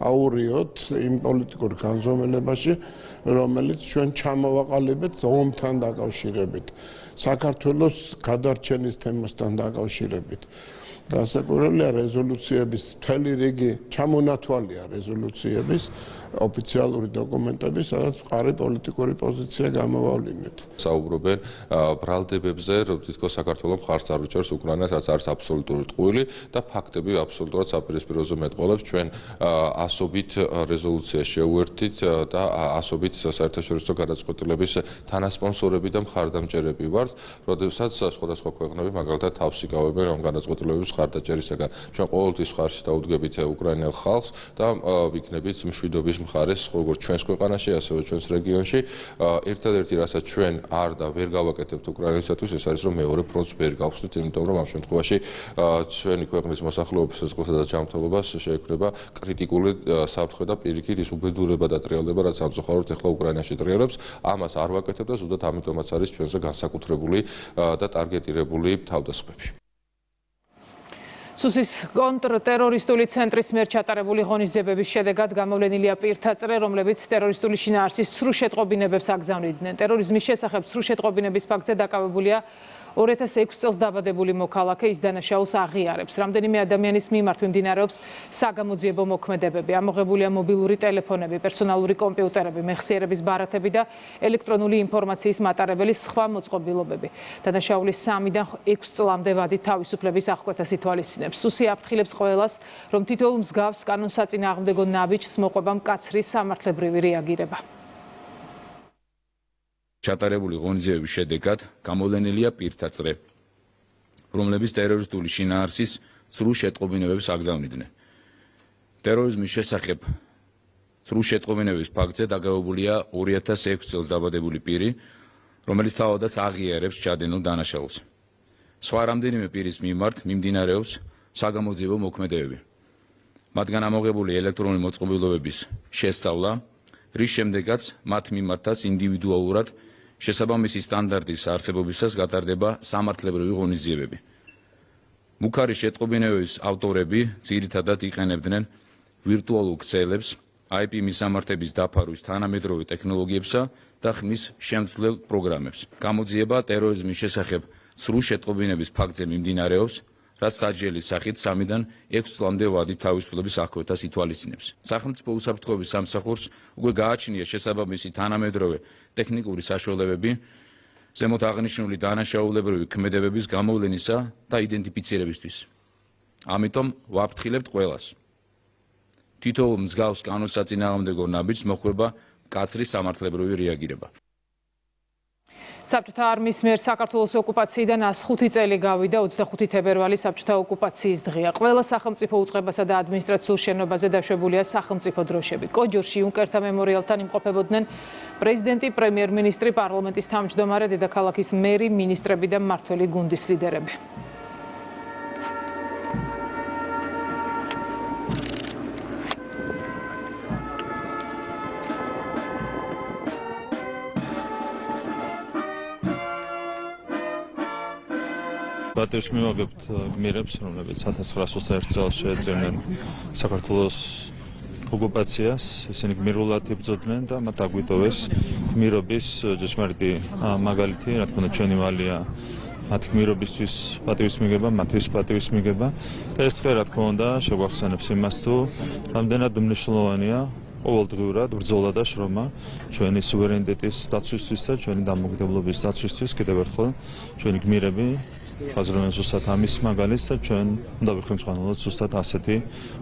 აურიოთ იმ პოლიტიკურ განზომილებაში, რომელიც ჩვენ ჩამოვაყალიბეთ ომთან დაკავშირებით, საქართველოს გადარჩენის თემასთან დაკავშირებით. განსაკუთრებულად რეზოლუციების მთელი რიგი ჩამონათვალია რეზოლუციების ოფიციალური დოკუმენტები, სადაც მყარი პოლიტიკური პოზიცია გამოვავლინეთ. საუბრობენ ბრალდებებზე, რომ თითქოს საქართველოს მხარს არ უჭერს უკრაინას, რაც არის აბსოლუტური ტყუილი და ფაქტები აბსოლუტურად საპირისპიროზე მეტყველებს. ჩვენ ასობით რეზოლუციას შევუერთდით და ასობით საერთაშორისო გადაწყვეტილების თანასპონსორები და მხარდამჭერები ვართ, როდესაც სხვადასხვა ქვეყნები მაგალითად თავს იკავებენ ამ გადაწყვეტილების მხარდაჭერისაგან. ჩვენ ყოველთვის მხარში დაუდგებით უკრაინელ ხალხს და ვიქნებით მშვიდობის მხარეს როგორც ჩვენს ქვეყანაში, ასევე ჩვენს რეგიონში. ერთადერთი რასაც ჩვენ არ და ვერ გავაკეთებთ უკრაინისათვის, ეს არის რომ მეორე ფრონტს ვერ გავხსნით, იმიტომ რომ ამ შემთხვევაში ჩვენი ქვეყნის მოსახლეობის სიცხესა და ჯანმრთელობას შეექმნება კრიტიკული საფრთხე და პირიქით ის უბედურება და ტრიალდება, რაც სამწუხაროდ ეხლა უკრაინაში ტრიალებს. ამას არ ვაკეთებ და ზუსტად ამიტომაც არის ჩვენზე განსაკუთრებული და ტარგეტირებული თავდასხმები. სუსის კონტრტერორისტული ცენტრის მიერ ჩატარებული ღონისძიებების შედეგად გამოვლენილია პირთა წრე, რომლებიც ტერორისტული შინაარსის სრულ შეტყობინებებს აგზავნიდნენ. ტერორიზმის შესახებ სრულ შეტყობინების ფაქტზე დაკავებულია 2006 წელს დაბადებული მოქალაქე, ის დანაშაულს აღიარებს. რამდენიმე ადამიანის მიმართ მიმდინარეობს საგამოძიებო მოქმედებები. ამოღებულია მობილური ტელეფონები, პერსონალური კომპიუტერები, მეხსიერების ბარათები და ელექტრონული ინფორმაციის მატარებელი სხვა მოწყობილობები. დანაშაული 3-დან 6 წლამდე ვადით თავისუფლების აღკვეთას ითვალისწინებს. სუსი აფრთხილებს ყველას, რომ თითოეულ მსგავს კანონსაწინააღმდეგო ნაბიჯს მოყვება მკაცრი სამართლებრივი რეაგირება. ჩატარებული ღონისძიებების შედეგად გამოვლენილია პირთა წრე, რომლებიც ტერორისტული შინაარსის სრულ შეტყობინებებს აგზავნიდნენ. ტერორიზმის შესახებ სრულ შეტყობინების ფაქტზე დაკავებულია 2006 წელს დაბადებული პირი, რომელიც თავადაც აღიარებს ჩადენილ დანაშაულს. სხვა რამდენიმე პირის მიმართ მიმდინარეობს საგამოძიებო მოქმედებები. მათგან ამოღებული ელექტრონული მოწყობილობების შესწავლა, რის შემდეგაც მათ მიმართაც ინდივიდუალურად შესაბამისი სტანდარტის არსებობისას გატარდება სამართლებრივი ღონისძიებები. მუქარი შეტყობინებების ავტორები ძირითადად იყენებდნენ ვირტუალურ ქსელებს, IP მისამართების დაფარვის თანამედროვე ტექნოლოგიებსა და ხმის შემცვლელ პროგრამებს. გამოძიება ტერორიზმის შესახებ სრულ შეტყობინების ფაქტზე მიმდინარეობს, რაც საჯელის სახით 3-დან 6 წლამდე ვადით თავისუფლების აღკვეთას ითვალისწინებს. სახელმწიფო უსაფრთხოების სამსახურს უკვე გააჩნია შესაბამისი თანამედროვე ტექნიკური საშუალებები ზემოთ აღნიშნული დანაშაულებრივი ქმედებების გამოვლენისა და იდენტიფიცირებისთვის. ამიტომ ვაფრთხილებთ ყველას. თითოეულ მსგავს კანონსაწინააღმდეგო ნაბიჯს მოხვება მკაცრი სამართლებრივი რეაგირება. საბჭოთა არმიის მიერ საქართველოს ოკუპაციიდან 105 წელი გავიდა 25 თებერვალი საბჭოთა ოკუპაციის დღეა. ყველა სახელმწიფო უწყებასა და ადმინისტრაციულ შენობაზე დაშვებულია სახელმწიფო დროშები. კოჯორში იუნკერთა მემორიალთან იმყოფებოდნენ პრეზიდენტი, პრემიერ-მინისტრი, პარლამენტის თავმჯდომარე, დედაქალაქის მერი, მინისტრები და მმართველი გუნდის ლიდერები. ბატონს მივაგებთ გმირებს, რომლებიც 1921 წელს შეეძებნენ საქართველოს ოკუპაციას, ისინი გმირულად იბრძოდნენ და მათ აგვიტოვეს გმირობის ჭეშმარიტი მაგალითი, რა თქმა უნდა, ჩვენი ვალია მათ გმირობისთვის პატივის მიღება, მათთვის პატივის მიღება და ეს დღე, რა თქმა უნდა, შეგვახსენებს იმას, თუ რამდენად მნიშვნელოვანია ყოველდღიურად ბრძოლა და შრომა ჩვენი სუვერენიტეტის დაცვისთვის და ჩვენი დამოუკიდებლობის დაცვისთვის. კიდევ ერთხელ ჩვენი გმირები ხაზროვენ ზუსტად ამის მაგალითს და ჩვენ უნდა ვიხმოვანოთ ზუსტად ასეთი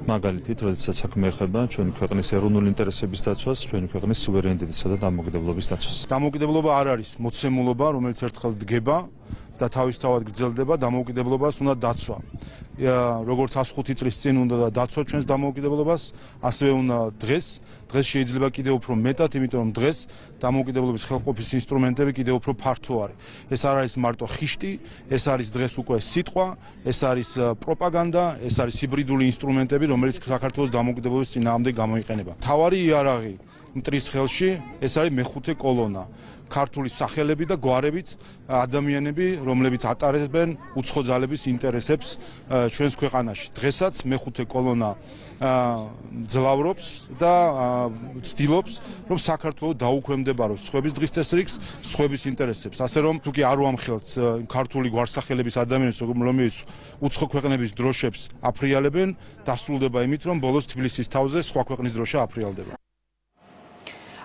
მაგალითით, როდესაც საქმე ეხება ჩვენი ქვეყნის ეროვნული ინტერესების დაცვას, ჩვენი ქვეყნის სუვერენიტეტისა და დამოუკიდებლობის დაცვას. დამოუკიდებლობა არ არის მოცემულობა, რომელიც ერთხელ დგება და თავისთავად გრძელდება, დამოუკიდებლობას უნდა დაცვა. როგორც 105 წლის წინ უნდა დაცვა ჩვენს დამოუკიდებლობას, ასევე უნდა დღეს შეიძლება კიდევ უფრო მეტად, იმიტომ რომ დღეს დამოუკიდებლობის ხელყოფის ინსტრუმენტები კიდევ უფრო ფართო არის. ეს არ არის მარტო ხიშტი, ეს არის დღეს უკვე სიტყვა, ეს არის პროპაგანდა, ეს არის ჰიბრიდული ინსტრუმენტები, რომელიც საქართველოს დამოუკიდებლობის წინააღმდეგ გამოიყენება. მთავარი იარაღი მტრის ხელში ეს არის მეხუთე კოლონა. ქართული სახელები და გვარებით ადამიანები, რომლებიც ატარებენ უცხო ძალების ინტერესებს ჩვენს ქვეყანაში. დღესაც მეხუთე კოლონა ძლავრობს და ცდილობს, რომ საქართველო დაუქვემდებაროს სხვების დღის წესრიგს, სხვების ინტერესებს. ასე რომ თუკი არ ვამხელთ ქართული გვარსახელების ადამიანებს, რომლებიც უცხო ქვეყნების დროშებს აფრიალებენ, დასრულდება იმით, რომ ბოლოს თბილისის თავზე სხვა ქვეყნის დროშა აფრიალდება.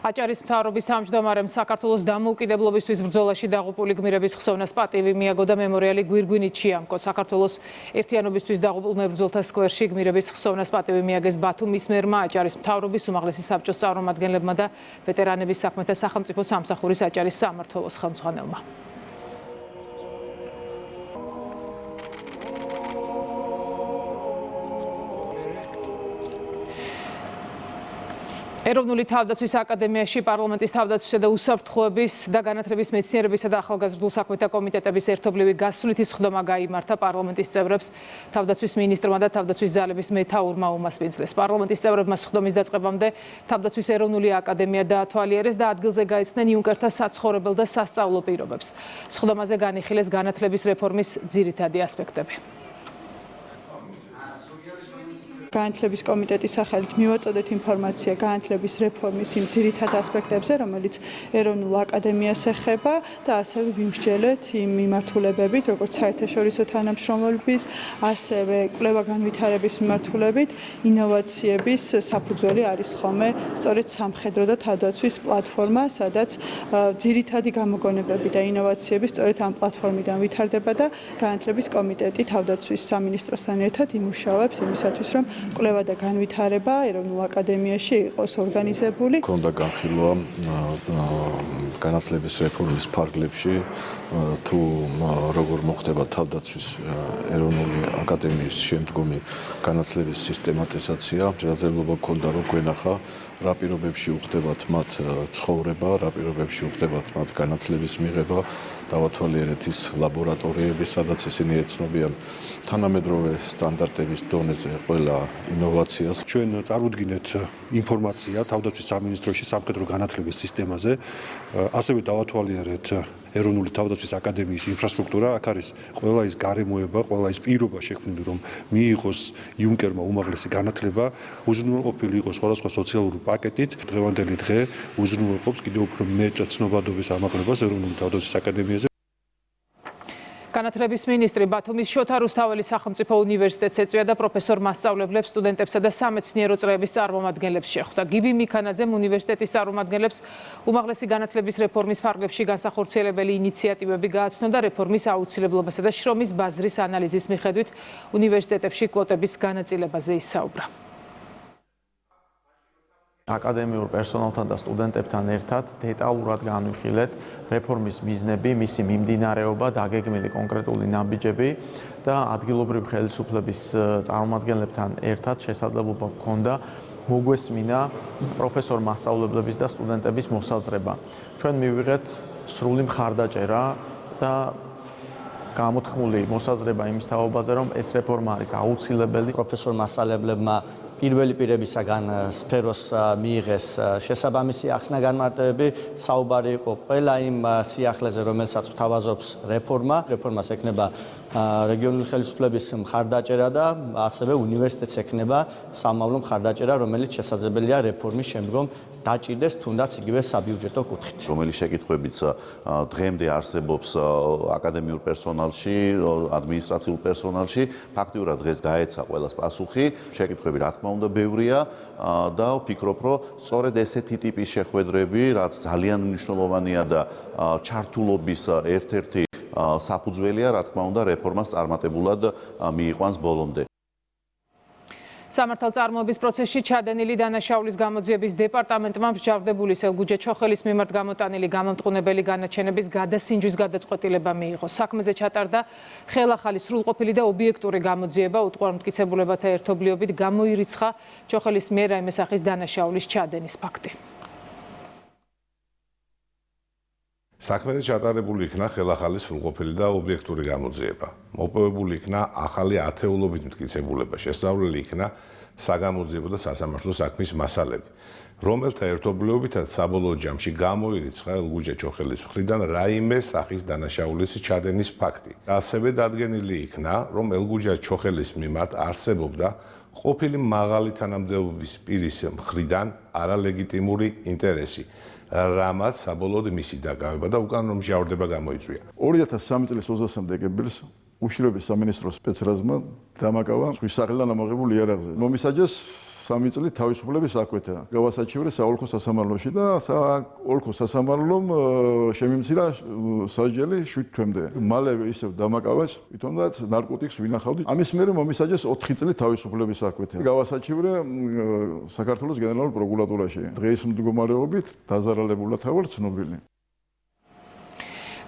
აჭარის მთავრობის თავმჯდომარემ საქართველოს დამოუკიდებლობისთვის ბრძოლაში დაღუპული გმირების ხსოვნას პატივი მიაგო და მემორიალი გვირგვინით შეამკო. საქართველოს ერთიანობისთვის დაღუპულ მებრძოლთა სკვერში გმირების ხსოვნას პატივი მიაგეს ბათუმის მერმა, აჭარის მთავრობის უმაღლესი საბჭოს წარმომადგენლებმა და ვეტერანების საქმეთა სახელმწიფო სამსახურის აჭარის სამმართველოს ხელმძღვანელმა. ეროვნული თავდაცვის აკადემიაში პარლამენტის თავდაცვისა და უსაფრთხოების და განათლების მეცნიერებისა და ახალგაზრდულ საქმეთა კომიტეტების ერთობლივი გასვლითი სხდომა გაიმართა პარლამენტის წევრებს, თავდაცვის მინისტრმა და თავდაცვის ძალების მეთაურმა უმასპინძლეს. პარლამენტის წევრებმა სხდომის დაწყებამდე თავდაცვის ეროვნული აკადემია დაათვალიერეს და ადგილზე გაეცნენ იუნკერთა საცხოვრებელ და სასწავლო პირობებს. სხდომაზე განიხილეს განათლების რეფორმის ძირითადი ასპექტები. განათლების კომიტეტის სახელით მივაწოდეთ ინფორმაცია განათლების რეფორმის იმ ძირითად ასპექტებზე, რომელიც ეროვნულ აკადემიას ეხება და ასევე ვიმსჯელეთ იმ მიმართულებებით, როგორც საერთაშორისო თანამშრომლობის, ასევე კვლევა-განვითარების მიმართულებით, ინოვაციების საფუძველი არის ხოლმე სწორედ სამხედრო და თავდაცვის პლატფორმა, სადაც ძირითადი გამოგონებები და ინოვაციები სწორედ ამ პლატფორმიდან ვითარდება და განათლების კომიტეტი თავდაცვის სამინისტროსთან ერთად იმუშავებს იმისათვის, რომ კვლევა და განვითარება ეროვნულ აკადემიაში იყოს ორგანიზებული. ქონდა განხილვა განათლების რეფორმის ფარგლებში, თუ როგორ მოხდება თავდაცვის ეროვნული აკადემიის შემდგომი განათლების სისტემატიზაცია. შესაძლებლობა ქონდა რომ გვენახა რა პირობებში უხდებათ მათ ცხოვრება, რა პირობებში უხდებათ მათ განათლების მიღება, დავათვალიერეთ ის ლაბორატორიები, სადაც ისინი ეცნობიან თანამედროვე სტანდარტების დონეზე ყველა ინოვაციას. ჩვენ წარუდგინეთ ინფორმაცია თავდაცვის სამინისტროში სამხედრო განათლების სისტემაზე, ასევე დავათვალიერეთ ეროვნული თავდაცვის აკადემიის ინფრასტრუქტურა. აქ არის ყველა ის გარემოება, ყველა ის პირობა შექმნილი, რომ მიიღოს იუნკერმა უმაღლესი განათლება, უზრუნველყოფილი იყოს სხვადასხვა სოციალური პაკეტით. დღევანდელი დღე უზრუნველყოფს კიდევ უფრო მეტ ცნობადობის ამაღლებას ეროვნული თავდაცვის აკადემიაზე. განათლების მინისტრი ბათუმის შოთა რუსთაველის სახელმწიფო უნივერსიტეტს ეწვია და პროფესორ მასწავლებლებს, სტუდენტებსა და სამეცნიერო წრეების წარმომადგენლებს შეხვდა. გივი მიქანაძემ უნივერსიტეტის წარმომადგენლებს უმაღლესი განათლების რეფორმის ფარგლებში განსახორციელებელი ინიციატივები გააცნო და რეფორმის აუცილებლობასა და შრომის ბაზრის ანალიზის მიხედვით უნივერსიტეტებში კვოტების განაწილებაზე ისაუბრა. აკადემიურ პერსონალთან და სტუდენტებთან ერთად დეტალურად განვიხილეთ რეფორმის მიზნები, მისი მიმდინარეობა, დაგეგმილი კონკრეტული ნაბიჯები და ადგილობრივი ხელისუფლების წარმომადგენლებთან ერთად შესაძლებლობა ჰქონდა მოგვესმინა პროფესორ მასწავლებლების და სტუდენტების მოსაზრება. ჩვენ მივიღეთ სრული მხარდაჭერა და გამოთქმული მოსაზრება იმის თაობაზე, რომ ეს რეფორმა არის აუცილებელი. პროფესორ მასწავლებლებმა პირველი პირებისაგან სფეროს მიიღეს შესაბამისი ახსნა განმარტებები, საუბარი იყო ყველა იმ სიახლეზე, რომელსაც გვთავაზობს რეფორმა. რეფორმას ექნება რეგიონული ხელისუფლების მხარდაჭერა და ასევე უნივერსიტეტს ექნება სამმავლო მხარდაჭერა, რომელიც შესაძლებელია რეფორმის შემდგომ დაჭირდეს თუნდაც იგივე საბიუჯეტო კუთხით. რომელი შეკითხვებიც დღემდე არსებობს აკადემიურ პერსონალში, ადმინისტრაციულ პერსონალში, ფაქტიურად დღეს გაეცა ყველას პასუხი. შეკითხვები რა თქმა უნდა ბევრია და ვფიქრობ, რომ სწორედ ესეთი ტიპის შეხვედრები, რაც ძალიან მნიშვნელოვანია და ჩართულობის ერთ-ერთი საფუძველია, რა თქმა უნდა, რეფორმას წარმატებულად მიიყვანს ბოლომდე. სამართალწარმოების პროცესში ჩადენილი დანაშაულის გამოძიების დეპარტამენტმა მსჯავრდებული ელგუჯა ჩოხელის მიმართ გამოტანილი გამომტყუნებელი განაჩენების გადასინჯვის გადაწყვეტილება მიიღო. საქმეზე ჩატარდა ხელახალი სრულყოფილი და ობიექტური გამოძიება, უტყუარ მტკიცებულებათა ერთობლიობით გამოირიცხა ჩოხელის მიერ რაიმე სახის დანაშაულის ჩადენის ფაქტი. საქმეზე ჩატარებული იქნა ხელახალი სრულყოფილი და ობიექტური გამოძიება. მოპოვებული იქნა ახალი ათეულობით მტკიცებულება, შესწავლილი იქნა საგამოძიებო და სასამართლო საქმის მასალები, რომელთა ერთობლიობითაც საბოლოო ჯამში გამოირიცხა ელგუჯა ჩოხელის მხრიდან რაიმე სახის დანაშაულის ჩადენის ფაქტი. ასევე დადგენილი იქნა, რომ ელგუჯა ჩოხელის მიმართ არსებობდა ყოფილი მაღალი თანამდებობის პირის მხრიდან არალეგიტიმური ინტერესი. რამაც საბოლოოდ მისი დაკავება და უკანონო მსჯავრდება გამოიწვია. 2003 წლის 20 დეკემბერს უშიშროების სამინისტროს სპეცრაზმა დამაკავა სხვის სახელიდან ამოღებული იარაღზე. მომისაჯეს 3 წელი თავისუფლების აკვეთა. გავასაჩივრე საოლქო სასამართლოში და საოლქო სასამართლომ შემიმცირა სასჯელი 7 თვემდე. მალევე ისევ დამაკავეს, თვითონაც ნარკოტიკს ვინახავდი. ამის მერე მომისაჯეს 4 წელი თავისუფლების აკვეთა. გავასაჩივრე საქართველოს გენერალურ პროკურატურაში. დღეს მდგომარეობით დაზარალებულათა ვარ ცნობილი.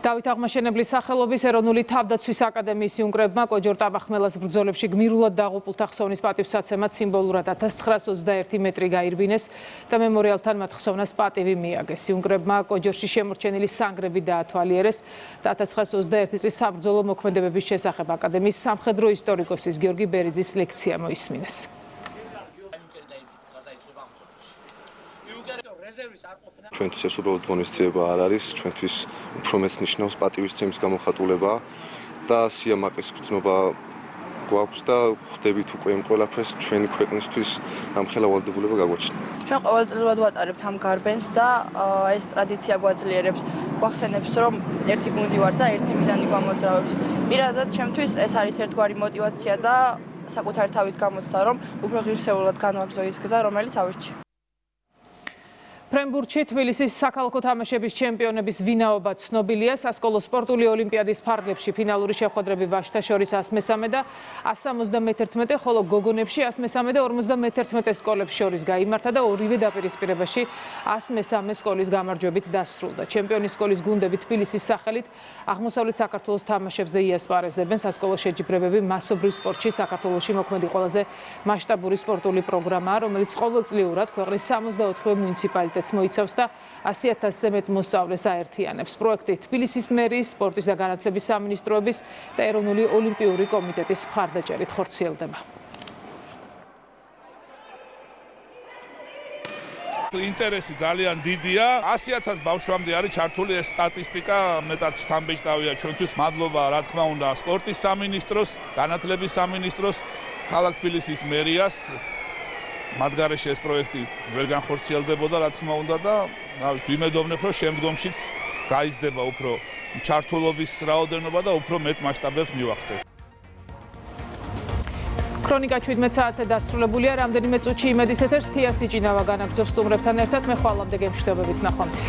დავით აღმაშენებლის სახელობის ეროვნული თავდაცვის აკადემიის იუნკრებმა კოჯორ ტაბახმელას ბრძოლებში გმირულად დაღუპულთა ხსოვნის პატივსაცემად სიმბოლურად 1921 მეტრი გაირბინეს და მემორიალთან მათ ხსოვნას პატივი მიაგეს. იუნკრებმა კოჯორში შემორჩენილი სანგრები დაათვალიერეს და 1921 წლის საბრძოლო მოქმედებების შესახებ აკადემიის სამხედრო ისტორიკოსის გიორგი ბერიძის ლექცია მოისმინეს. ჩვენთვის ეს უბრალოდ ღონისძიება არ არის, ჩვენთვის უფრო მეც ნიშნავს პატივისცემის გამოხატულება და სიამაყის გრძნობა გვაქვს და ხვდებით უკვე იმ ყველაფერს ჩვენი ქვეყნისთვის ამხელა ვალდებულება გაგვაჩნია. ჩვენ ყოველწლიურად ვატარებთ ამ გარბენს და ეს ტრადიცია გვაძლიერებს, გვახსენებს, რომ ერთი გუნდი ვარ და ერთი მიზანი გვამოძრავებს. პირადად ჩემთვის ეს არის ერთგვარი мотиваცია და საკუთარი თავით გამოცდა, რომ უფრო ღირსეულად განვაგრძო ის გზა, რომელიც ავირჩიე. ფრენბურთში თბილისის საქალაქო თამაშების ჩემპიონების ვინაობა ცნობილია. სასკოლო სპორტული ოლიმპიადის ფარგლებში ფინალური შეხვედრები ვაჟთა შორის 113 და 171, ხოლო გოგონებში 113 და 51 სკოლებს შორის გაიმართა და ორივე დაპირისპირებაში 113 სკოლის გამარჯვებით დასრულდა. ჩემპიონის სკოლის გუნდები თბილისის სახელით აღმოსავლეთ საქართველოს თამაშებზე იასპარეზებენ. სასკოლო შეჯიბრებები მასობრივ სპორტში საქართველოში მოქმედი ყველაზე მასშტაბური სპორტული პროგრამაა, რომელიც ყოველწლიურად ქვეყნის 64 მუნიციპალიტეტს მოიცავს და 100,000-ზე მეტ მოსწავლეს აერთიანებს. პროექტი თბილისის მერიის, სპორტის და განათლების სამინისტროების და ეროვნული ოლიმპიური კომიტეტის მხარდაჭერით ხორციელდება. ინტერესი ძალიან დიდია. 100,000 ბავშვამდე არის ჩართული ეს სტატისტიკა, მეტად შთამბეჭდავია ჩვენთვის. მადლობა, რა თქმა უნდა, სპორტის სამინისტროს, განათლების სამინისტროს, ქალაქ თბილისის მერიას. მათ გარეშე ეს პროექტი ვერ განხორციელდებოდა, რა თქმა უნდა და ვიმედოვნებ, რომ შემდგომშიც გაიზრდება უფრო ჩართულობის რაოდენობა და უფრო მეტ მასშტაბებს მივახცევთ. ქრონიკა 17 საათზე დასრულებულია. რამდენიმე წუთში იმედის ეთერს თია სიჭინავა განაგრძობს სტუმრებთან ერთად. მე ხვალამდე გემშვიდობებით, ნახვამდის.